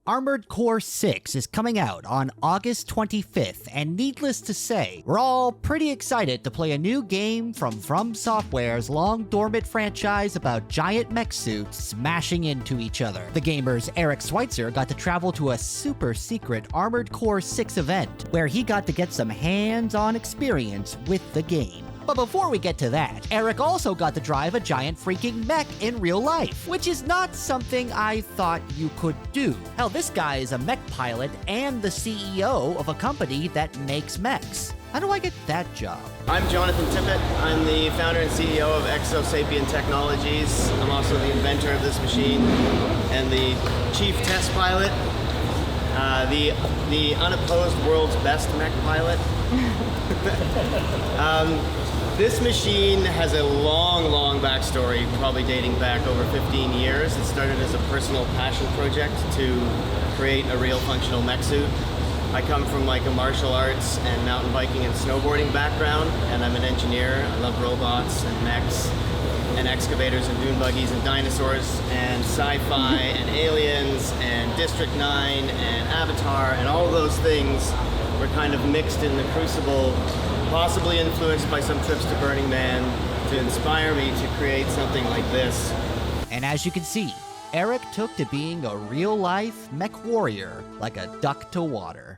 Armored Core 6 is coming out on August 25th, and needless to say, we're all pretty excited to play a new game from Software's long-dormant franchise about giant mech suits smashing into each other. The Gamer's Eric Switzer got to travel to a super-secret Armored Core 6 event, where he got to get some hands-on experience with the game. But before we get to that, Eric also got to drive a giant freaking mech in real life, which is not something I thought you could do. Hell, this guy is a mech pilot and the CEO of a company that makes mechs. How do I get that job? I'm Jonathan Tippett. I'm the founder and CEO of Exosapien Technologies. I'm also the inventor of this machine and the chief test pilot, the unopposed world's best mech pilot. This machine has a long backstory, probably dating back over 15 years. It started as a personal passion project to create a real functional mech suit. I come from like a martial arts and mountain biking and snowboarding background, and I'm an engineer. I love robots and mechs and excavators and dune buggies and dinosaurs and sci-fi and aliens and District 9 and Avatar, and all of those things were kind of mixed in the crucible, possibly influenced by some trips to Burning Man, to inspire me to create something like this. And as you can see, Eric took to being a real-life mech warrior like a duck to water.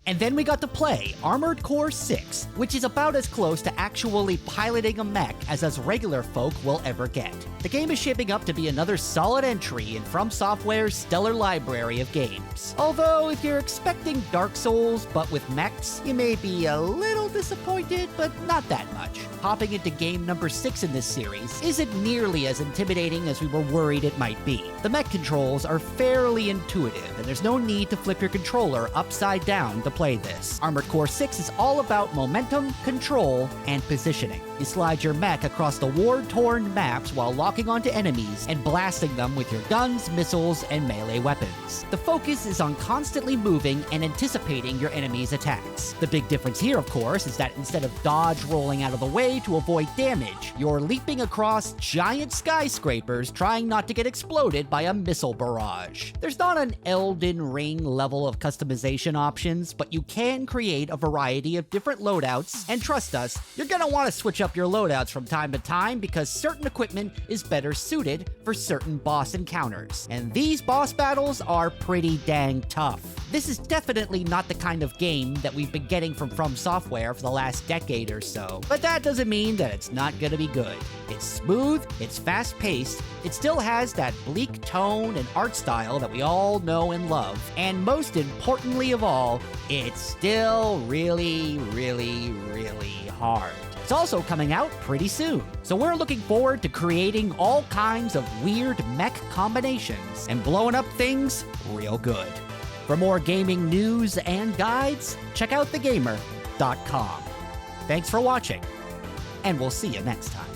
And then we got to play Armored Core 6, which is about as close to actually piloting a mech as us regular folk will ever get. The game is shaping up to be another solid entry in From Software's stellar library of games. Although, if you're expecting Dark Souls but with mechs, you may be a little disappointed, but not that much. Hopping into game number 6 in this series isn't nearly as intimidating as we were worried it might be. The mech controls are fairly intuitive, and there's no need to flip your controller upside down to play this. Armored Core 6 is all about momentum, control, and positioning. You slide your mech across the war-torn maps while locking onto enemies and blasting them with your guns, missiles, and melee weapons. The focus is on constantly moving and anticipating your enemy's attacks. The big difference here, of course, is that instead of dodge rolling out of the way to avoid damage, you're leaping across giant skyscrapers trying not to get exploded by a missile barrage. There's not an Elden Ring level of customization options, but you can create a variety of different loadouts, and trust us, you're gonna want to switch up your loadouts from time to time because certain equipment is better suited for certain boss encounters. And these boss battles are pretty dang tough. This is definitely not the kind of game that we've been getting from Software for the last decade or so, but that doesn't mean that it's not gonna be good. It's smooth, it's fast-paced, it still has that bleak tone and art style that we all know and love, and most importantly of all, it's still really hard. It's also coming out pretty soon, so we're looking forward to creating all kinds of weird mech combinations and blowing up things real good. For more gaming news and guides, check out TheGamer.com. Thanks for watching, and we'll see you next time.